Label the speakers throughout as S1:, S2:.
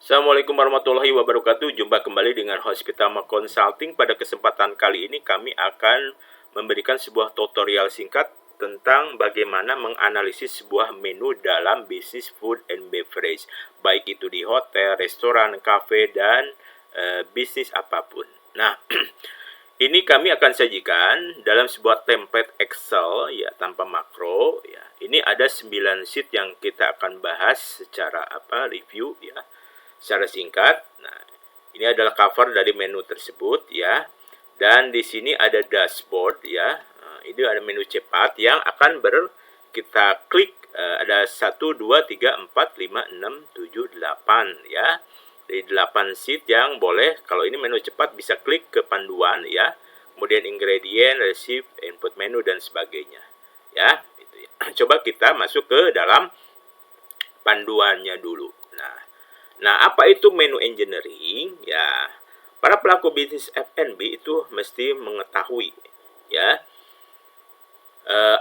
S1: Assalamualaikum warahmatullahi wabarakatuh. Jumpa kembali dengan Hospitama Consulting. Pada kesempatan kali ini kami akan memberikan sebuah tutorial singkat tentang bagaimana menganalisis sebuah menu dalam bisnis food and beverage, baik itu di hotel, restoran, kafe, dan bisnis apapun. Nah, ini kami akan sajikan dalam sebuah template Excel ya, tanpa makro ya. Ini ada 9 sheet yang kita akan bahas secara review ya, secara singkat. Nah, ini adalah cover dari menu tersebut ya. Dan di sini ada dashboard ya. Nah, ini ada menu cepat yang akan kita klik, ada 1 2 3 4 5 6 7 8 ya. Di 8 sheet yang boleh, kalau ini menu cepat bisa klik ke panduan ya. Kemudian ingredient, receipt, input menu dan sebagainya. Ya, itu ya. Coba kita masuk ke dalam panduannya dulu. Nah, apa itu menu engineering? Ya, para pelaku bisnis F&B itu mesti mengetahui ya.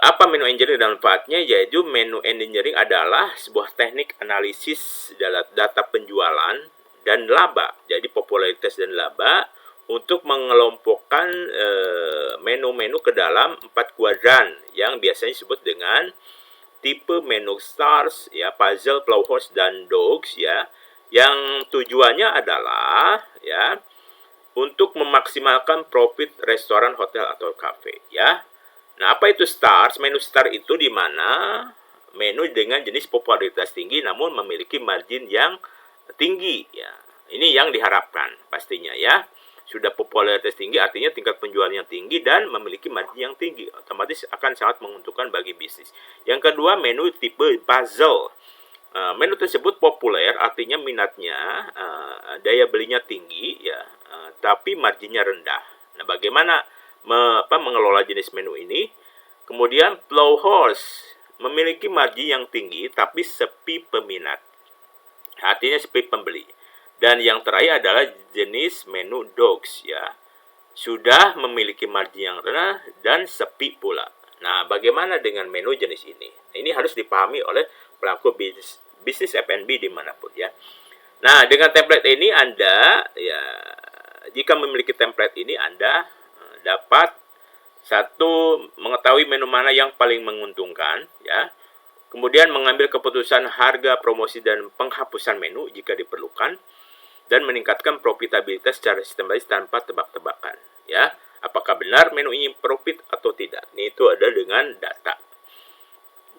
S1: Apa menu engineering dan manfaatnya? Yaitu menu engineering adalah sebuah teknik analisis data penjualan dan laba. Jadi popularitas dan laba untuk mengelompokkan menu-menu ke dalam 4 kuadran yang biasanya disebut dengan tipe menu stars ya, puzzle, plow horse dan dogs ya. Yang tujuannya adalah ya untuk memaksimalkan profit restoran, hotel atau kafe ya. Nah, apa itu stars? Menu star itu di mana menu dengan jenis popularitas tinggi namun memiliki margin yang tinggi ya. Ini yang diharapkan pastinya ya. Sudah popularitas tinggi artinya tingkat penjualannya tinggi dan memiliki margin yang tinggi. Otomatis akan sangat menguntungkan bagi bisnis. Yang kedua, menu tipe puzzle. Menu tersebut populer, artinya minatnya, daya belinya tinggi, ya, tapi marginnya rendah. Nah, bagaimana mengelola jenis menu ini? Kemudian plow horse memiliki margin yang tinggi, tapi sepi peminat, artinya sepi pembeli. Dan yang terakhir adalah jenis menu dogs, ya, sudah memiliki margin yang rendah dan sepi pula. Nah, bagaimana dengan menu jenis ini? Ini harus dipahami oleh pelaku bisnis F&B dimanapun ya. Nah, dengan template ini Anda ya, jika memiliki template ini Anda dapat satu, mengetahui menu mana yang paling menguntungkan ya. Kemudian mengambil keputusan harga, promosi dan penghapusan menu jika diperlukan, dan meningkatkan profitabilitas secara sistematis tanpa tebak-tebakan ya. Apakah benar menu ini profit atau tidak? Ini itu ada dengan data.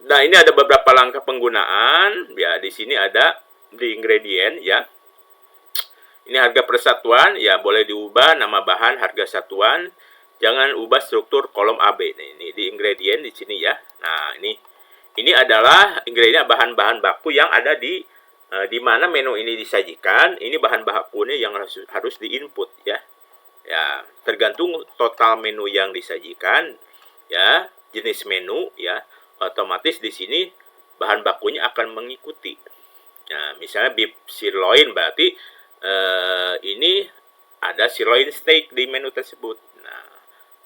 S1: Nah, ini ada beberapa langkah penggunaan. Ya, di sini ada di ingredient ya. Ini harga persatuan, ya boleh diubah nama bahan, harga satuan. Jangan ubah struktur kolom AB. Ini di ingredient di sini ya. Nah, ini adalah ingredient, bahan-bahan baku yang ada di mana menu ini disajikan. Ini bahan bakunya yang harus diinput ya. Ya, tergantung total menu yang disajikan ya, jenis menu ya, otomatis di sini bahan bakunya akan mengikuti. Nah, misalnya beef sirloin berarti ini ada sirloin steak di menu tersebut. Nah,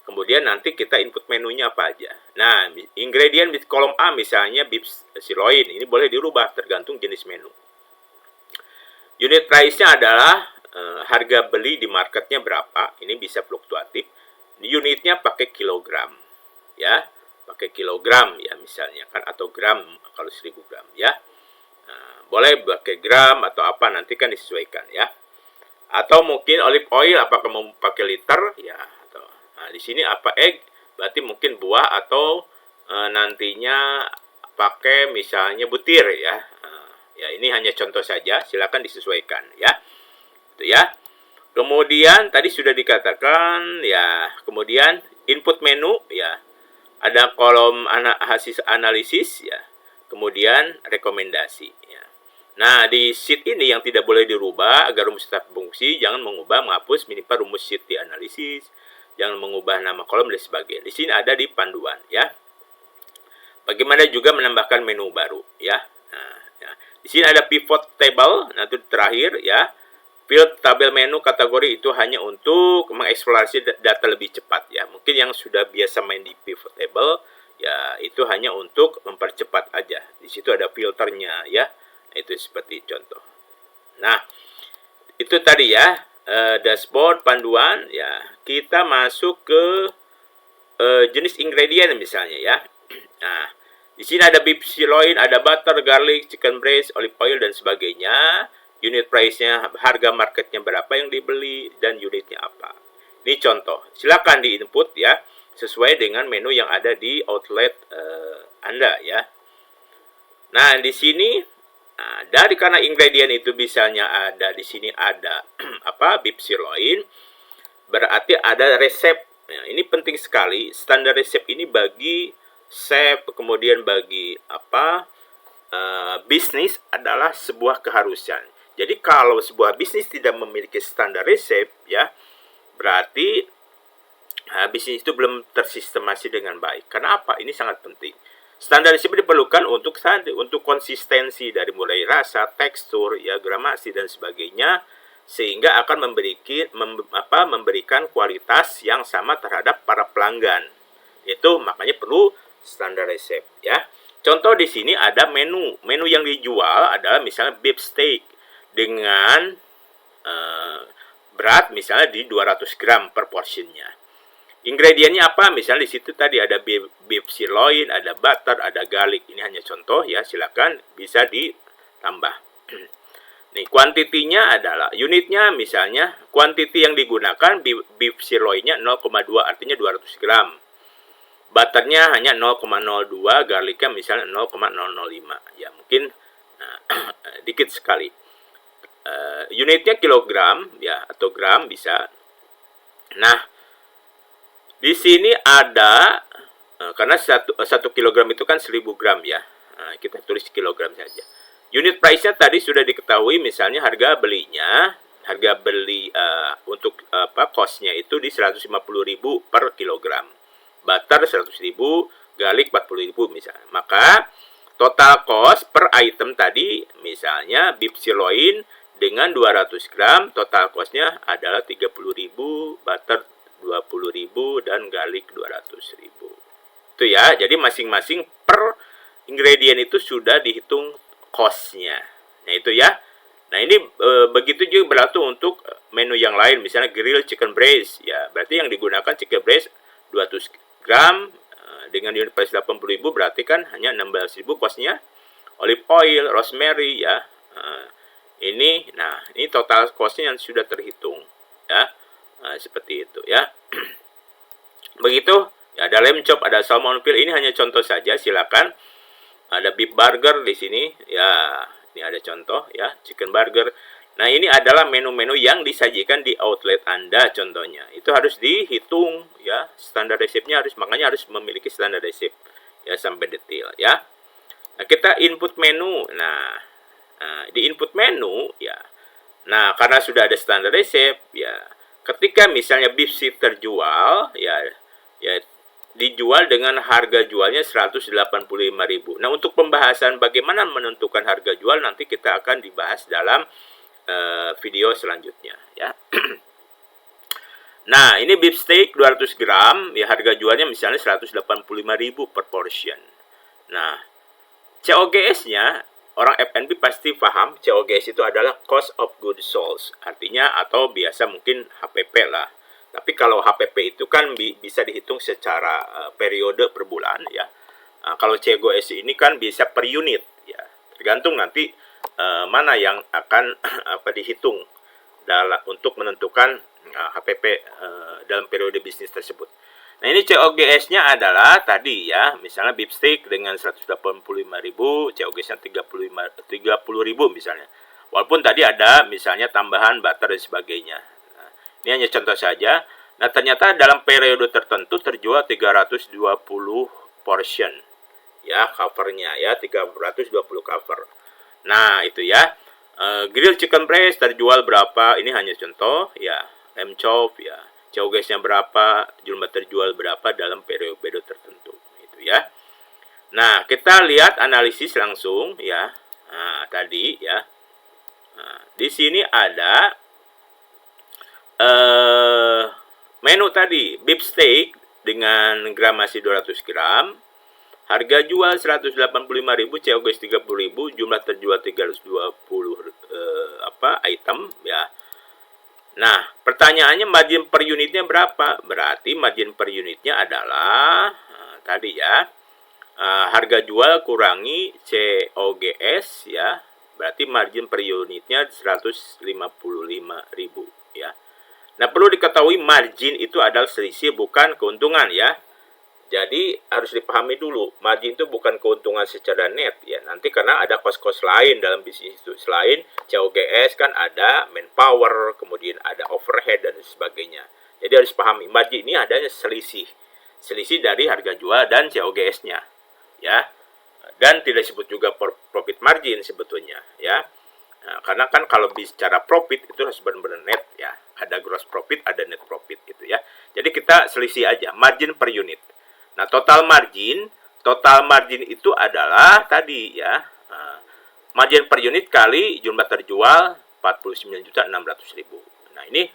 S1: kemudian nanti kita input menunya apa aja. Nah, ingredient di kolom A misalnya beef sirloin, ini boleh dirubah tergantung jenis menu. Unit price-nya adalah harga beli di marketnya berapa, ini bisa fluktuatif. Unitnya pakai kilogram ya, pakai kilogram ya misalnya kan, atau gram kalau 1000 gram ya. Nah, boleh pakai gram atau apa, nanti kan disesuaikan ya. Atau mungkin olive oil, apakah mau pakai liter ya, atau nah, di sini apa egg berarti mungkin buah, atau nantinya pakai misalnya butir ya. Ya, ini hanya contoh saja, silakan disesuaikan ya. Itu ya. Kemudian tadi sudah dikatakan ya, kemudian input menu ya. Ada kolom hasil analisis ya. Kemudian rekomendasi ya. Nah, di sheet ini yang tidak boleh dirubah agar rumus tetap berfungsi, jangan mengubah, menghapus, minimal rumus sheet di analisis, jangan mengubah nama kolom dan sebagainya. Di sini ada di panduan ya. Bagaimana juga menambahkan menu baru ya. Nah, ya. Di sini ada pivot table, nah itu terakhir ya. Field tabel menu kategori itu hanya untuk mengeksplorasi data lebih cepat ya. Mungkin yang sudah biasa main di pivot table ya, itu hanya untuk mempercepat aja. Di situ ada filternya ya. Itu seperti contoh. Nah, Itu tadi ya, dashboard panduan ya. Kita masuk ke jenis ingredient misalnya ya. Nah, di sini ada beef sirloin, ada butter, garlic, chicken breast, olive oil dan sebagainya. Unit price-nya, harga marketnya berapa yang dibeli dan unitnya apa. Ini contoh. Silakan di input ya, sesuai dengan menu yang ada di outlet Anda ya. Nah, di sini dari karena ingredient itu misalnya ada di sini ada apa beef sirloin, berarti ada resep. Nah, ini penting sekali. Standar resep ini bagi chef, kemudian bagi bisnis adalah sebuah keharusan. Jadi kalau sebuah bisnis tidak memiliki standar resep ya, berarti bisnis itu belum tersistemasi dengan baik. Karena apa? Ini sangat penting. Standar resep diperlukan untuk konsistensi dari mulai rasa, tekstur, ya gramasi dan sebagainya, sehingga akan memberikan kualitas yang sama terhadap para pelanggan. Itu makanya perlu standar resep ya. Contoh di sini ada menu. Menu yang dijual adalah misalnya beef steak dengan berat misalnya di 200 gram per portionnya. Ingredientnya apa? Misalnya di situ tadi ada beef sirloin, ada butter, ada garlic. Ini hanya contoh ya, silakan bisa ditambah. Nih, kuantitinya adalah unitnya misalnya kuantiti yang digunakan beef sirloinnya 0,2 artinya 200 gram. Butternya hanya 0,02, garlicnya misalnya 0,005. Ya, mungkin dikit sekali. Unitnya kilogram ya atau gram bisa. Nah, di sini ada karena 1 kilogram itu kan 1000 gram ya. Kita tulis kilogram saja. Unit price-nya tadi sudah diketahui, misalnya harga belinya, harga beli untuk cost-nya itu di 150.000 per kilogram. Butter 100.000, garlic 40.000 misalnya. Maka total cost per item tadi misalnya beef sirloin dengan 200 gram, total cost-nya adalah 30.000, butter 20.000 dan garlic 200.000. Itu ya. Jadi masing-masing per ingredient itu sudah dihitung cost-nya. Nah, itu ya. Nah, ini begitu juga berlaku untuk menu yang lain, misalnya grill chicken breast ya. Berarti yang digunakan chicken breast 200 gram dengan unit price 80.000 berarti kan hanya 16.000 cost-nya. Olive oil, rosemary ya. Ini total cost-nya yang sudah terhitung ya. Seperti itu ya. Begitu ya, ada lamb chop, ada salmon fill. Ini hanya contoh saja, silakan. Ada beef burger di sini ya. Ini ada contoh ya, chicken burger. Nah, ini adalah menu-menu yang disajikan di outlet Anda contohnya. Itu harus dihitung ya, standar resepnya makanya harus memiliki standar resep ya sampai detail ya. Nah, kita input menu. Nah, di input menu ya. Nah, karena sudah ada standar resep ya, ketika misalnya beef steak terjual ya dijual dengan harga jualnya 185.000. Nah, untuk pembahasan bagaimana menentukan harga jual nanti kita akan dibahas dalam video selanjutnya ya. Nah, ini beef steak 200 gram ya, harga jualnya misalnya 185.000 per portion. Nah, COGS-nya orang F&B pasti paham, COGS itu adalah cost of goods sold, artinya atau biasa mungkin HPP lah. Tapi kalau HPP itu kan bisa dihitung secara periode per bulan ya. Kalau COGS ini kan bisa per unit ya. Tergantung nanti mana yang akan dihitung untuk menentukan HPP dalam periode bisnis tersebut. Nah, ini COGS-nya adalah tadi ya, misalnya beef steak dengan 185.000, COGS-nya 30.000 misalnya. Walaupun tadi ada misalnya tambahan butter dan sebagainya. Nah, ini hanya contoh saja. Nah, ternyata dalam periode tertentu terjual 320 portion. Ya, covernya ya, 320 cover. Nah, itu ya. Grill chicken breast terjual berapa? Ini hanya contoh ya. Lamb chop ya. COGS-nya berapa, jumlah terjual berapa dalam periode tertentu, itu ya. Nah, kita lihat analisis langsung ya. Nah, tadi ya. Nah, di sini ada menu tadi, beef steak dengan gramasi 200 gram. Harga jual 185.000, COGS 30.000, jumlah terjual 320 item ya. Nah, pertanyaannya margin per unitnya berapa? Berarti margin per unitnya adalah tadi ya, harga jual kurangi COGS ya. Berarti margin per unitnya 155.000 ya. Nah, perlu diketahui margin itu adalah selisih bukan keuntungan ya. Jadi harus dipahami dulu, margin itu bukan keuntungan secara net ya. Nanti karena ada kos-kos lain dalam bisnis itu. Selain COGS kan ada manpower, kemudian ada overhead dan sebagainya. Jadi harus pahami, margin ini adanya selisih. Selisih dari harga jual dan COGS-nya ya. Dan tidak disebut juga profit margin sebetulnya ya. Nah, karena kan kalau bicara profit itu harus benar-benar net ya. Ada gross profit, ada net profit gitu ya. Jadi kita selisih aja margin per unit. Nah, total margin itu adalah tadi ya, margin per unit kali jumlah terjual 49.600.000. Nah, ini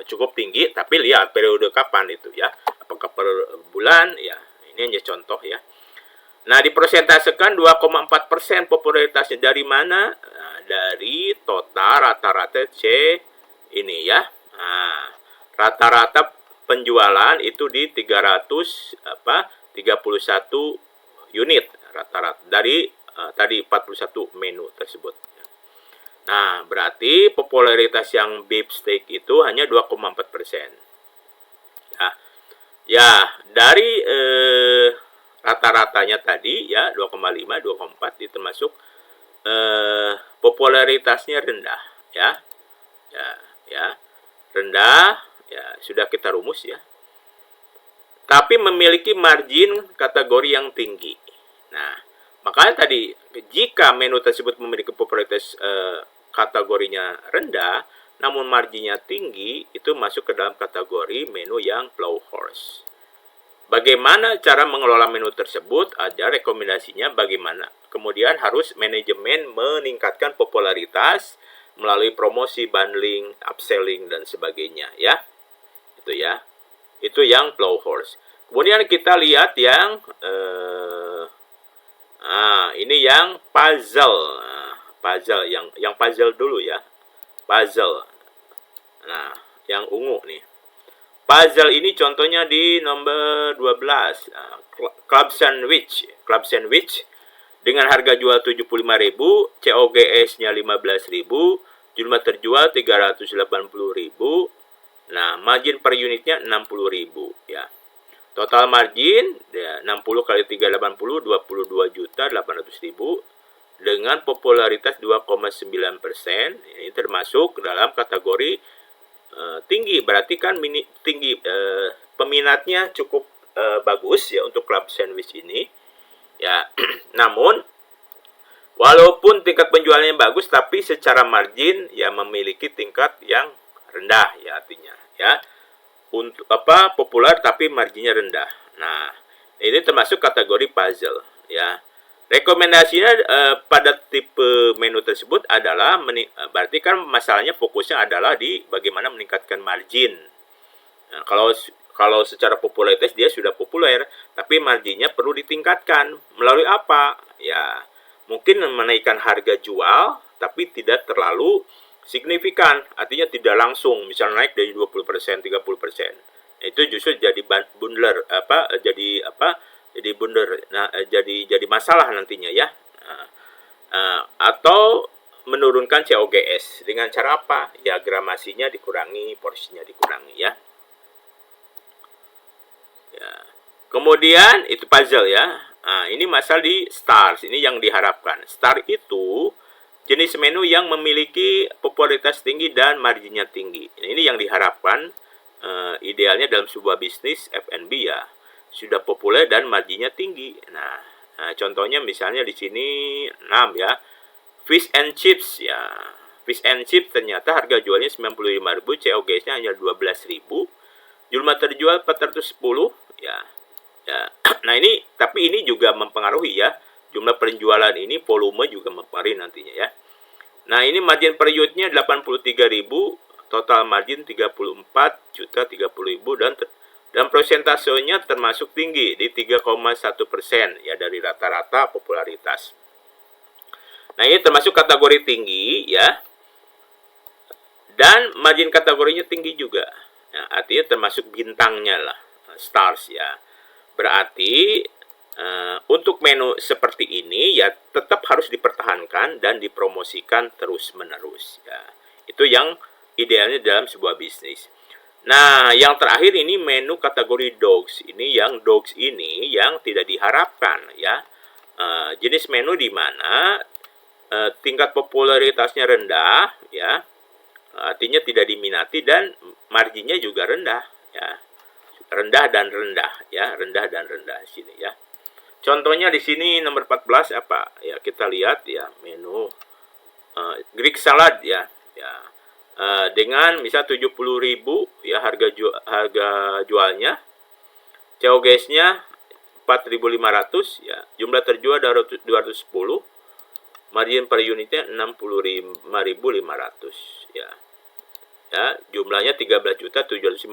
S1: cukup tinggi, tapi lihat periode kapan itu ya. Apakah per bulan ya? Ini hanya contoh ya. Nah, dipresentasekan 2,4% popularitasnya dari mana? Nah, dari total rata-rata C ini ya. Nah, rata-rata penjualan itu di 331 unit rata-rata dari tadi 41 menu tersebut. Nah, berarti popularitas yang beef steak itu hanya 2,4%. Ya, dari rata-ratanya tadi ya 2,5, 2,4 itu termasuk popularitasnya rendah ya. Ya, rendah ya, sudah kita rumus ya. Tapi memiliki margin kategori yang tinggi. Nah, makanya tadi jika menu tersebut memiliki popularitas kategorinya rendah, namun marginnya tinggi, itu masuk ke dalam kategori menu yang plow horse. Bagaimana cara mengelola menu tersebut? Ada rekomendasinya bagaimana. Kemudian harus manajemen meningkatkan popularitas melalui promosi, bundling, upselling, dan sebagainya ya. Itu ya. Itu yang plow horse. Kemudian kita lihat yang ini yang puzzle. Puzzle yang puzzle dulu ya. Puzzle. Nah, yang ungu nih. Puzzle ini contohnya di nomor 12. Club sandwich. Club sandwich dengan harga jual 75.000, COGS-nya 15.000, jumlah terjual 380.000. Nah, margin per unitnya 60.000 ya. Total margin ya, 60 kali 380 22.800.000 dengan popularitas 2,9%. Ini termasuk dalam kategori tinggi. Berarti kan tinggi, peminatnya cukup bagus ya untuk club sandwich ini. Ya, namun walaupun tingkat penjualannya bagus, tapi secara margin ya memiliki tingkat yang rendah ya artinya ya. Untuk populer tapi marginnya rendah. Nah, ini termasuk kategori puzzle ya. Rekomendasinya pada tipe menu tersebut adalah berarti kan masalahnya fokusnya adalah di bagaimana meningkatkan margin. Nah, kalau secara popularitas dia sudah populer, tapi marginnya perlu ditingkatkan. Melalui apa? Ya, mungkin menaikkan harga jual tapi tidak terlalu signifikan, artinya tidak langsung, misalnya naik dari 20%, 30%. Itu justru jadi bundler jadi bundler. Nah, jadi masalah nantinya ya. Atau menurunkan COGS dengan cara apa? Ya, gramasinya dikurangi, porsinya dikurangi ya. Ya. Kemudian itu puzzle ya. Nah, ini masalah di stars, ini yang diharapkan. Star itu jenis menu yang memiliki popularitas tinggi dan marginnya tinggi. Ini yang diharapkan idealnya dalam sebuah bisnis F&B ya. Sudah populer dan marginnya tinggi. Nah, contohnya misalnya di sini 6 ya. Fish and chips ya. Fish and chips ternyata harga jualnya 95.000, COGS-nya hanya 12.000. Jumlah terjual 410 ya. Ya. Nah, tapi ini juga mempengaruhi ya. Jumlah penjualan ini, volume juga mempengaruhi nantinya ya. Nah, ini margin per unitnya 83.000, total margin 34.030.000 dan persentasenya termasuk tinggi di 3,1% ya dari rata-rata popularitas. Nah, ini termasuk kategori tinggi ya. Dan margin kategorinya tinggi juga. Ya, artinya termasuk bintangnya lah, stars ya. Berarti untuk menu seperti ini ya tetap harus dipertahankan dan dipromosikan terus-menerus ya. Itu yang idealnya dalam sebuah bisnis. Nah, yang terakhir ini menu kategori dogs. Dogs ini yang tidak diharapkan ya. Jenis menu di mana tingkat popularitasnya rendah ya. Artinya tidak diminati dan marginnya juga rendah ya. Rendah dan rendah ya, rendah dan rendah sini ya. Contohnya di sini nomor 14 apa? Ya, kita lihat ya menu Greek salad ya. Ya. Dengan misal 70.000 ya harga jualnya. COGS-nya 4.500 ya. Jumlah terjual 210. Margin per unitnya 65.500 ya. Ya, jumlahnya 13.755.000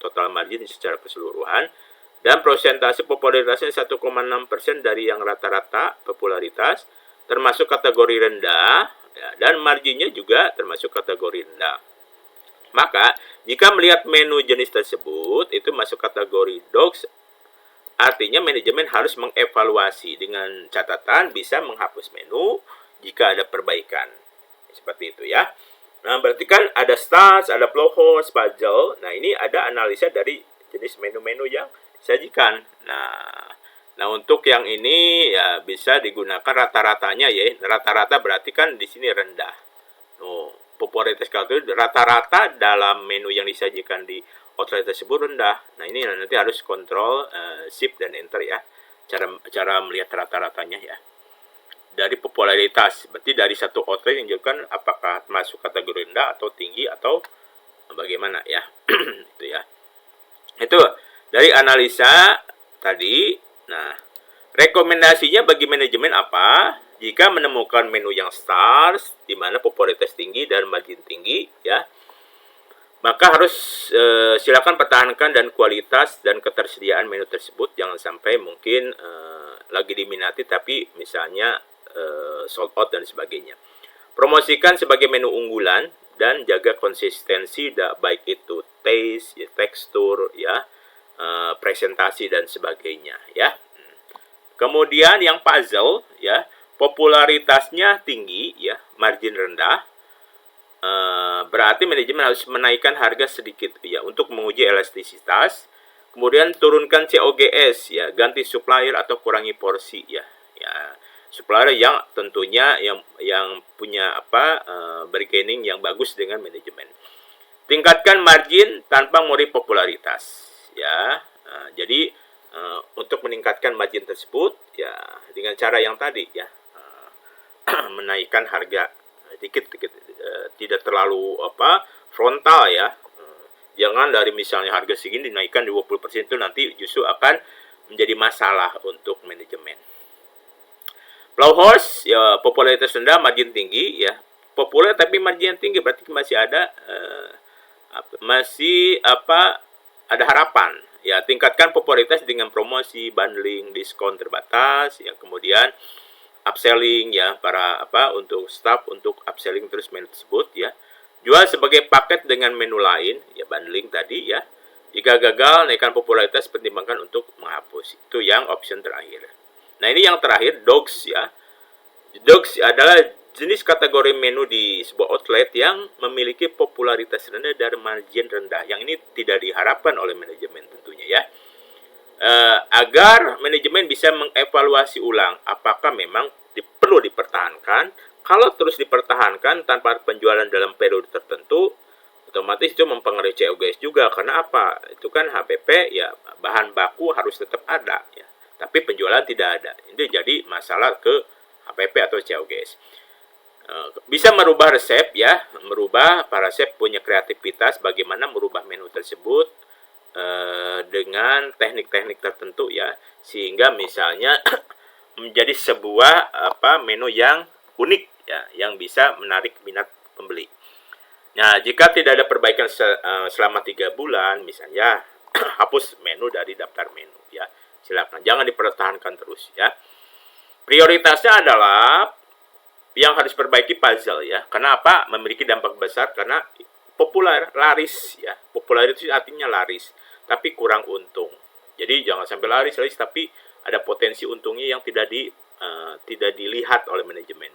S1: total margin secara keseluruhan dan persentase popularitasnya 1,6% dari yang rata-rata popularitas termasuk kategori rendah ya, dan marginnya juga termasuk kategori rendah. Maka jika melihat menu jenis tersebut itu masuk kategori dogs, artinya manajemen harus mengevaluasi dengan catatan bisa menghapus menu jika ada perbaikan. Seperti itu ya. Nah, berarti kan ada stars, ada flow horse, puzzle. Nah, ini ada analisa dari jenis menu-menu yang disajikan. Nah, untuk yang ini ya bisa digunakan rata-ratanya ya. Rata-rata berarti kan di sini rendah. Popularitas kalkulator rata-rata dalam menu yang disajikan di outlet tersebut rendah. Nah, ini nanti harus kontrol shift dan enter ya. Cara melihat rata-ratanya ya. Dari popularitas, berarti dari satu outlet yang diajukan apakah masuk kategori rendah atau tinggi atau bagaimana ya. Itu ya. Itu dari analisa tadi. Nah, rekomendasinya bagi manajemen apa? Jika menemukan menu yang stars di mana popularitas tinggi dan margin tinggi ya, maka harus silakan pertahankan dan kualitas dan ketersediaan menu tersebut jangan sampai mungkin lagi diminati tapi misalnya sold out dan sebagainya. Promosikan sebagai menu unggulan dan jaga konsistensi baik itu taste, ya, tekstur, ya, presentasi dan sebagainya ya. Kemudian yang puzzle ya, popularitasnya tinggi ya, margin rendah. Berarti manajemen harus menaikkan harga sedikit ya untuk menguji elastisitas. Kemudian turunkan COGS ya, ganti supplier atau kurangi porsi ya. Ya, supplier yang tentunya yang punya bargaining yang bagus dengan manajemen. Tingkatkan margin tanpa mengurangi popularitas ya. Jadi untuk meningkatkan margin tersebut ya dengan cara yang tadi ya, menaikkan harga dikit tidak terlalu frontal ya. Jangan dari misalnya harga segini dinaikkan 20% itu nanti justru akan menjadi masalah untuk manajemen. Plow horse ya popularitas rendah, margin tinggi ya. Populer tapi margin tinggi berarti masih ada ada harapan. Ya, tingkatkan popularitas dengan promosi, bundling, diskon terbatas, yang kemudian upselling ya untuk staff untuk upselling terus menu tersebut ya. Jual sebagai paket dengan menu lain ya, bundling tadi ya. Jika gagal, naikkan popularitas, pertimbangkan untuk menghapus. Itu yang option terakhir. Nah, ini yang terakhir, dogs ya. Dogs adalah jenis kategori menu di sebuah outlet yang memiliki popularitas rendah dan margin rendah. Yang ini tidak diharapkan oleh manajemen tentunya ya. Agar manajemen bisa mengevaluasi ulang apakah memang perlu dipertahankan. Kalau terus dipertahankan tanpa penjualan dalam periode tertentu, otomatis itu mempengaruhi COGS juga. Karena apa? Itu kan HPP ya, bahan baku harus tetap ada ya, tapi penjualan tidak ada. Itu jadi masalah ke HPP atau COGS. Bisa merubah resep ya, para chef punya kreativitas bagaimana merubah menu tersebut dengan teknik-teknik tertentu ya, sehingga misalnya menjadi sebuah menu yang unik ya, yang bisa menarik minat pembeli. Nah, jika tidak ada perbaikan selama 3 bulan misalnya, hapus menu dari daftar menu ya. Silakan, jangan dipertahankan terus ya. Prioritasnya adalah yang harus perbaiki puzzle ya. Kenapa? Memiliki dampak besar karena populer, laris ya. Populer itu artinya laris, tapi kurang untung. Jadi jangan sampai laris tapi ada potensi untungnya yang tidak dilihat oleh manajemen.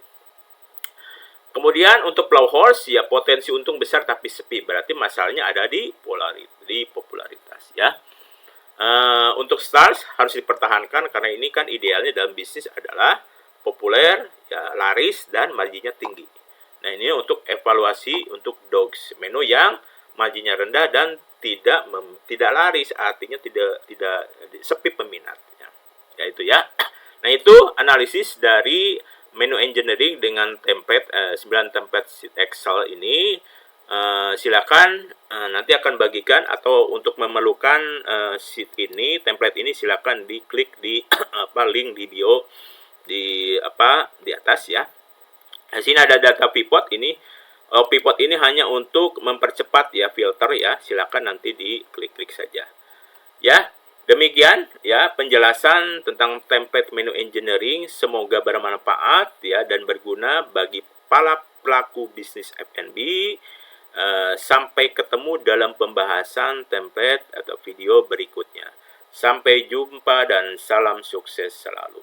S1: Kemudian untuk plow horse ya potensi untung besar tapi sepi. Berarti masalahnya ada di popularitas ya. Untuk stars harus dipertahankan karena ini kan idealnya dalam bisnis adalah populer, ya, laris, dan marginnya tinggi. Nah ini untuk evaluasi untuk dogs menu yang marginnya rendah dan tidak laris, artinya tidak sepi peminat. Ya itu ya. Nah itu analisis dari menu engineering dengan template 9 template Excel ini. Silakan nanti akan bagikan atau untuk memerlukan sheet ini, template ini silakan diklik di link di bio di atas ya. Di sini ada data pivot ini. Pivot ini hanya untuk mempercepat ya filter ya. Silakan nanti diklik-klik saja. Ya, demikian ya penjelasan tentang template menu engineering. Semoga bermanfaat ya dan berguna bagi para pelaku bisnis F&B. Sampai ketemu dalam pembahasan template atau video berikutnya. Sampai jumpa dan salam sukses selalu.